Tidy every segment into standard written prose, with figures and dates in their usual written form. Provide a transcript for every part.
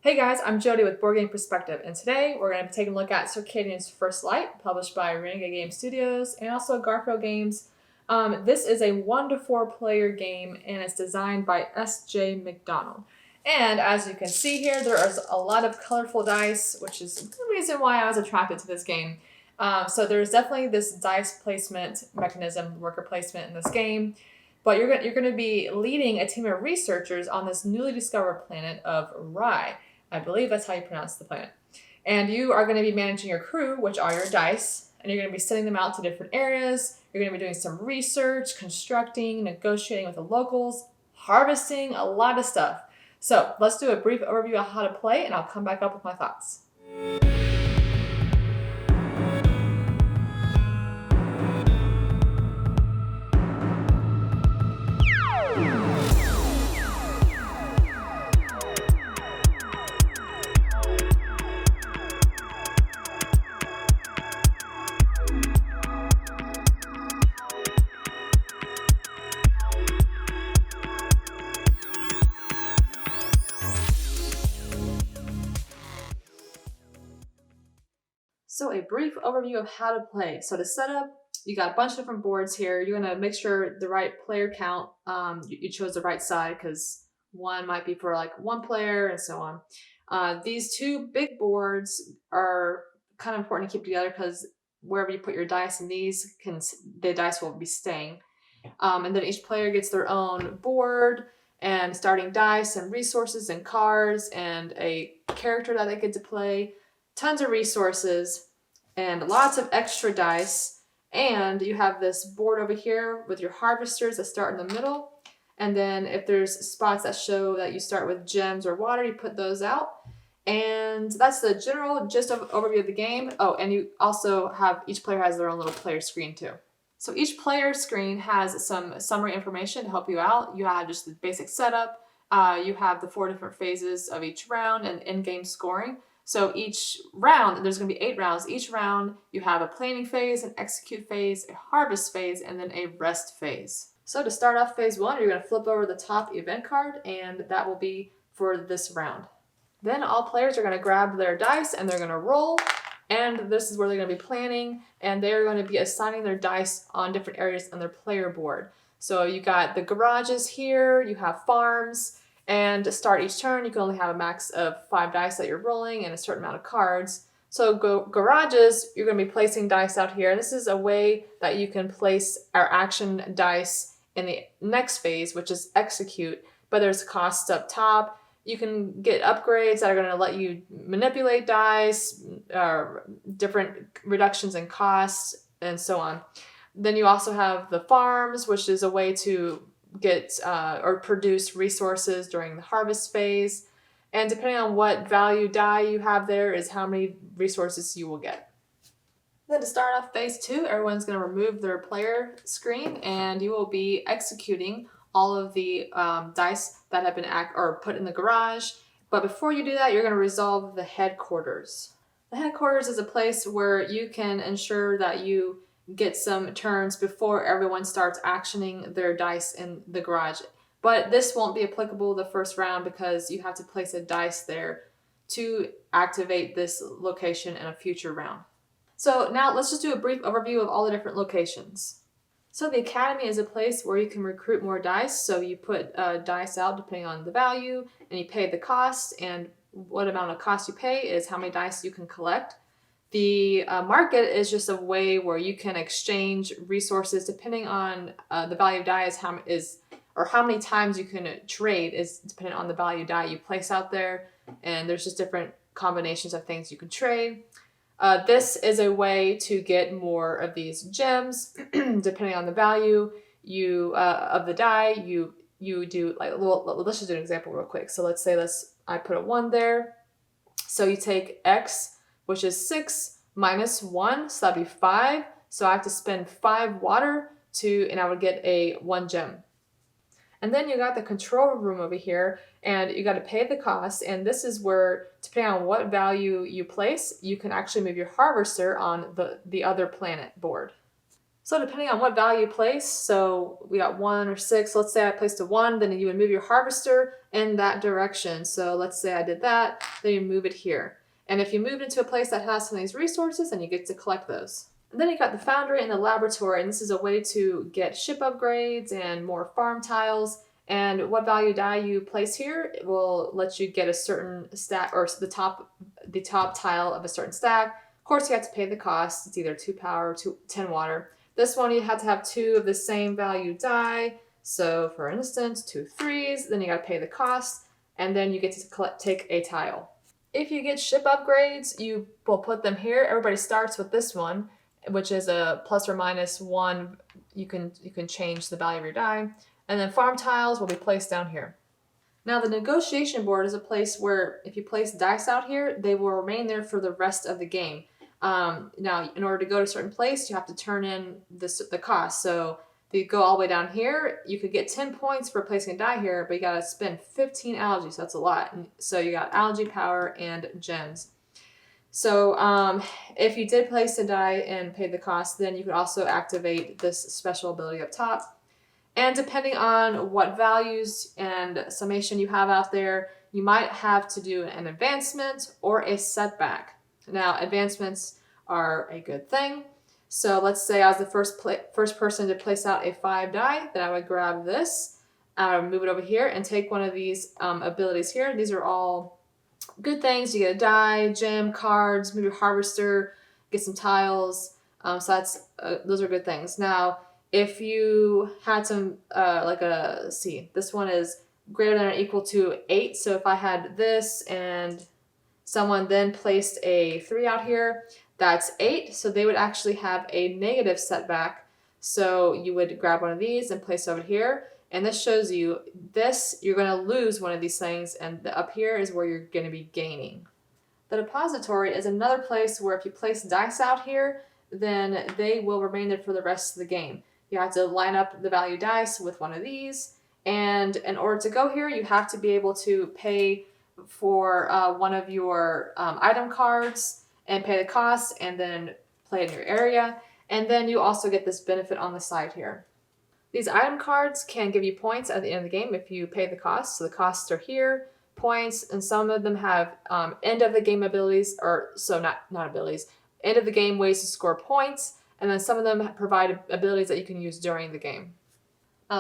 Hey guys, I'm Jody with Board Game Perspective, and today we're going to be taking a look at Circadians First Light, published by Renegade Game Studios and also Garfield Games. This is a 1 to 4 player game, and it's designed by S.J. McDonald. And as you can see here, there is a lot of colorful dice, which is the reason why I was attracted to this game. So there's definitely this dice placement mechanism, worker placement in this game. But you're going to be leading a team of researchers on this newly discovered planet of Rye. I believe that's how you pronounce the planet. And you are going to be managing your crew, which are your dice, and you're going to be sending them out to different areas. You're going to be doing some research, constructing, negotiating with the locals, harvesting, a lot of stuff. So let's do a brief overview of how to play, and I'll come back up with my thoughts. So a brief overview of how to play. So to set up, you got a bunch of different boards here. You're going to make sure the right player count, you chose the right side because one might be for like one player and so on. These two big boards are kind of important to keep together because wherever you put your dice in these, the dice will be staying. And then each player gets their own board and starting dice and resources and cards and a character that they get to play. Tons of resources and lots of extra dice. And you have this board over here with your harvesters that start in the middle. And then if there's spots that show that you start with gems or water, you put those out. And that's the general gist of overview of the game. Oh, and you also have, each player has their own little player screen too. So each player screen has some summary information to help you out. You have just the basic setup. You have the 4 different phases of each round and in-game scoring. So each round, there's going to be 8 rounds. Each round, you have a planning phase, an execute phase, a harvest phase, and then a rest phase. So to start off phase 1, you're going to flip over the top event card, and that will be for this round. Then all players are going to grab their dice, and they're going to roll, and this is where they're going to be planning, and they're going to be assigning their dice on different areas on their player board. So you got the garages here, you have farms. And to start each turn, you can only have a max of 5 dice that you're rolling and a certain amount of cards. So garages, you're going to be placing dice out here. This is a way that you can place our action dice in the next phase, which is execute. But there's costs up top. You can get upgrades that are going to let you manipulate dice, different reductions in costs, and so on. Then you also have the farms, which is a way to get or produce resources during the harvest phase, and depending on what value die you have there is how many resources you will get. Then to start off phase 2, everyone's going to remove their player screen and you will be executing all of the dice that have been put in the garage. But before you do that, you're going to resolve the headquarters. The headquarters is a place where you can ensure that you get some turns before everyone starts actioning their dice in the garage. But this won't be applicable the first round because you have to place a dice there to activate this location in a future round. So now let's just do a brief overview of all the different locations. So the academy is a place where you can recruit more dice. So you put dice out depending on the value and you pay the cost, and what amount of cost you pay is how many dice you can collect. The market is just a way where you can exchange resources depending on the value of die or how many times you can trade is dependent on the value die you place out there. And there's just different combinations of things you can trade. This is a way to get more of these gems depending on the value of the die. You do let's just do an example real quick. So let's say I put a 1 there. So you take X, which is 6 minus 1, so that'd be 5. So I have to spend 5 water and I would get a 1 gem. And then you got the control room over here, and you got to pay the cost. And this is where, depending on what value you place, you can actually move your harvester on the other planet board. So depending on what value you place, so we got 1 or 6, let's say I placed a 1, then you would move your harvester in that direction. So let's say I did that, then you move it here. And if you moved into a place that has some of these resources, then you get to collect those. And then you got the foundry and the laboratory, and this is a way to get ship upgrades and more farm tiles. And what value die you place here, it will let you get a certain stack, or the top tile of a certain stack. Of course, you have to pay the cost. It's either 2 power or 10 water. This one, you have to have 2 of the same value die. So for instance, 2 3s, then you got to pay the cost, and then you get to take a tile. If you get ship upgrades, you will put them here. Everybody starts with this one, which is a plus or minus 1. You can change the value of your die. And then farm tiles will be placed down here. Now the negotiation board is a place where if you place dice out here, they will remain there for the rest of the game. Now, in order to go to a certain place, you have to turn in the cost. So if you go all the way down here, you could get 10 points for placing a die here, but you got to spend 15 algae, so that's a lot. And so you got algae, power, and gems. So if you did place a die and pay the cost, then you could also activate this special ability up top. And depending on what values and summation you have out there, you might have to do an advancement or a setback. Now, advancements are a good thing. So let's say I was the first person to place out a 5 die, then I would grab this, I would move it over here and take one of these abilities here. These are all good things. You get a die, gem, cards, move your harvester, get some tiles. So those are good things. Now, if you had some, this one is greater than or equal to 8. So if I had this and someone then placed a 3 out here, that's 8. So they would actually have a negative setback. So you would grab one of these and place over here. And this shows you you're going to lose one of these things. And up here is where you're going to be gaining. The depository is another place where if you place dice out here, then they will remain there for the rest of the game. You have to line up the value dice with one of these. And in order to go here, you have to be able to pay for one of your item cards and pay the cost and then play in your area. And then you also get this benefit on the side here. These item cards can give you points at the end of the game if you pay the cost. So the costs are here, points, and some of them have end of the game abilities, not abilities, end of the game ways to score points. And then some of them provide abilities that you can use during the game.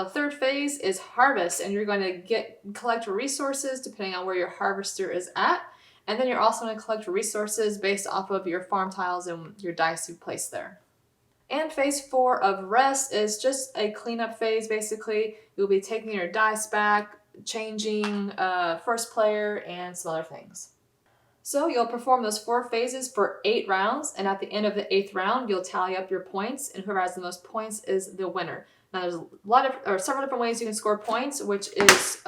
Third phase is harvest, and you're going to collect resources depending on where your harvester is at. And then you're also going to collect resources based off of your farm tiles and your dice you placed there. And phase 4 of rest is just a cleanup phase, basically. You'll be taking your dice back, changing first player, and some other things. So you'll perform those 4 phases for 8 rounds, and at the end of the 8th round, you'll tally up your points, and whoever has the most points is the winner. Now, there's several different ways you can score points, which is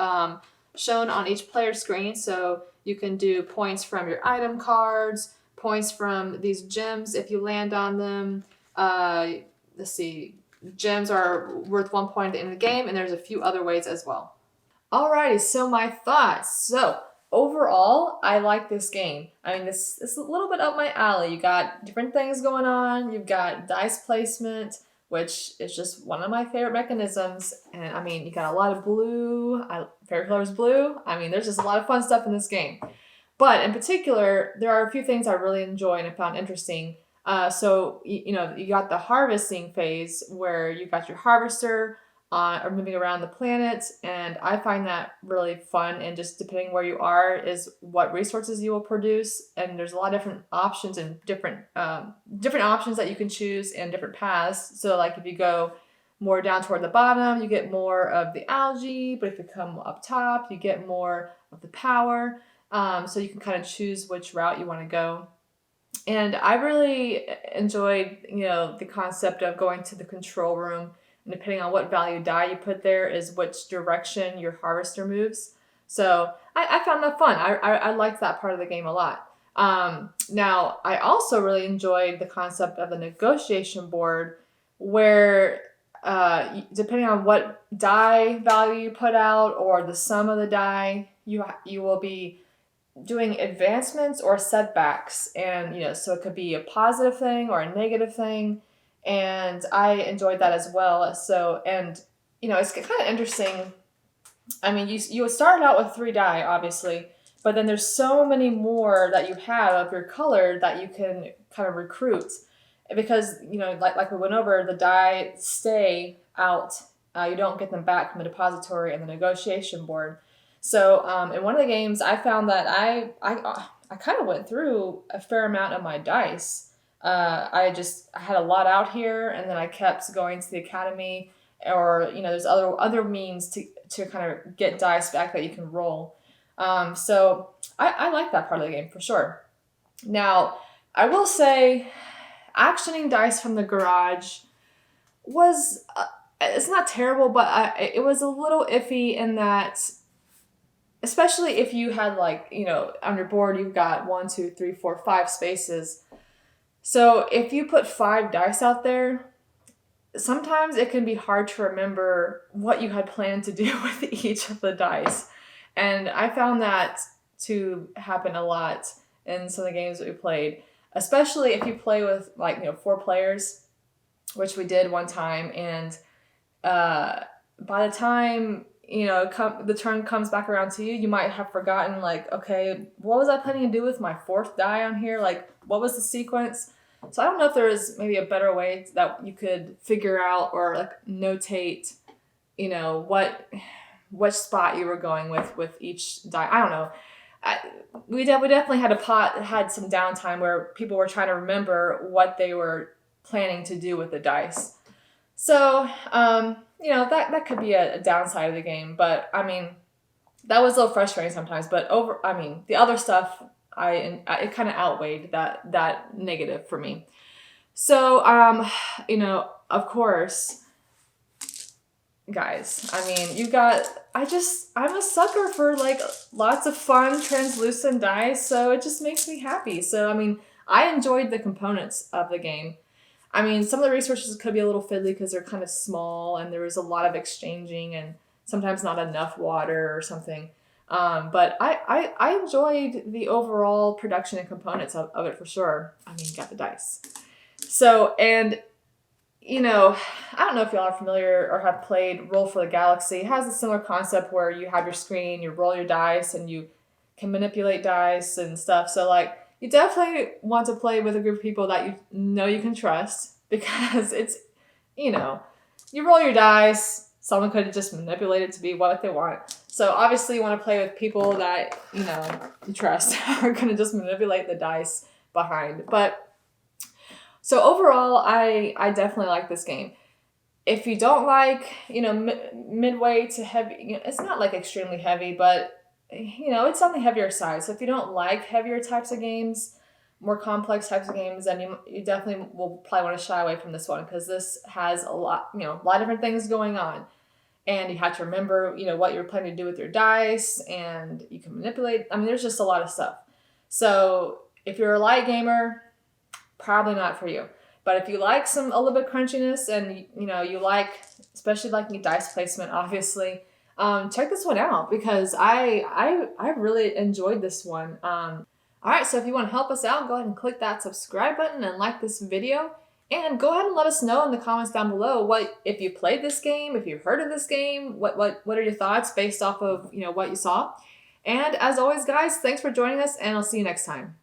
shown on each player screen. So you can do points from your item cards, points from these gems if you land on them. Let's see, gems are worth 1 point at the end of the game, and there's a few other ways as well. Alrighty, so my thoughts. So overall, I like this game. I mean, this is a little bit up my alley. You got different things going on. You've got dice placement, which is just one of my favorite mechanisms. And I mean, you got a lot of blue. Favorite color is blue. I mean, there's just a lot of fun stuff in this game. But in particular, there are a few things I really enjoy and I found interesting. So you got the harvesting phase where you got your harvester or moving around the planet, and I find that really fun. And just depending where you are is what resources you will produce, and there's a lot of different options and different options that you can choose and different paths. So like if you go more down toward the bottom, you get more of the algae, but if you come up top, you get more of the power. So you can kind of choose which route you want to go. And I really enjoyed, the concept of going to the control room, and depending on what value die you put there is which direction your harvester moves. So I found that fun. I liked that part of the game a lot. Now, I also really enjoyed the concept of the negotiation board where depending on what die value you put out or the sum of the die, you will be doing advancements or setbacks. And, so it could be a positive thing or a negative thing. and I enjoyed that as well. So, and it's kind of interesting. I mean, you start out with 3 die, obviously, but then there's so many more that you have of your color that you can kind of recruit, because like we went over, the die stay out. You don't get them back from the depository and the negotiation board. So in one of the games, I found that I kind of went through a fair amount of my dice. I had a lot out here, and then I kept going to the academy, or there's other means to kind of get dice back that you can roll. So I like that part of the game for sure. Now, I will say, actioning dice from the garage was it's not terrible, but it was a little iffy in that, especially if you had on your board you've got 1, 2, 3, 4, 5 spaces. So if you put 5 dice out there, sometimes it can be hard to remember what you had planned to do with each of the dice. And I found that to happen a lot in some of the games that we played, especially if you play with 4 players, which we did one time. And by the time the turn comes back around to you, you might have forgotten, okay, what was I planning to do with my 4th die on here? What was the sequence? So I don't know if there is maybe a better way that you could figure out or notate, which spot you were going with each die. I don't know. We definitely had some downtime where people were trying to remember what they were planning to do with the dice. So that could be a downside of the game, but I mean, that was a little frustrating sometimes. But the other stuff, it kind of outweighed that negative for me. So of course, guys, I'm a sucker for lots of fun translucent dice, so it just makes me happy. So I enjoyed the components of the game. Some of the resources could be a little fiddly because they're kind of small, and there was a lot of exchanging and sometimes not enough water or something. But I enjoyed the overall production and components of it for sure. You got the dice. So, and, I don't know if y'all are familiar or have played Roll for the Galaxy. It has a similar concept where you have your screen, you roll your dice, and you can manipulate dice and stuff. So, you definitely want to play with a group of people that you can trust, because it's, you roll your dice, someone could just manipulate it to be what they want. So obviously you want to play with people that, you trust are going to just manipulate the dice behind. But so overall, I definitely like this game. If you don't like, midway to heavy, it's not extremely heavy, but it's on the heavier side. So if you don't like heavier types of games, more complex types of games, then you definitely will probably want to shy away from this one, because this has a lot of different things going on. And you have to remember, what you're planning to do with your dice, and you can manipulate. There's just a lot of stuff. So if you're a light gamer, probably not for you. But if you like a little bit of crunchiness, and you like, especially dice placement, obviously, check this one out, because I really enjoyed this one. All right, so if you want to help us out, go ahead and click that subscribe button and like this video. And go ahead and let us know in the comments down below if you played this game, if you've heard of this game, what are your thoughts based off of what you saw. And as always, guys, thanks for joining us, and I'll see you next time.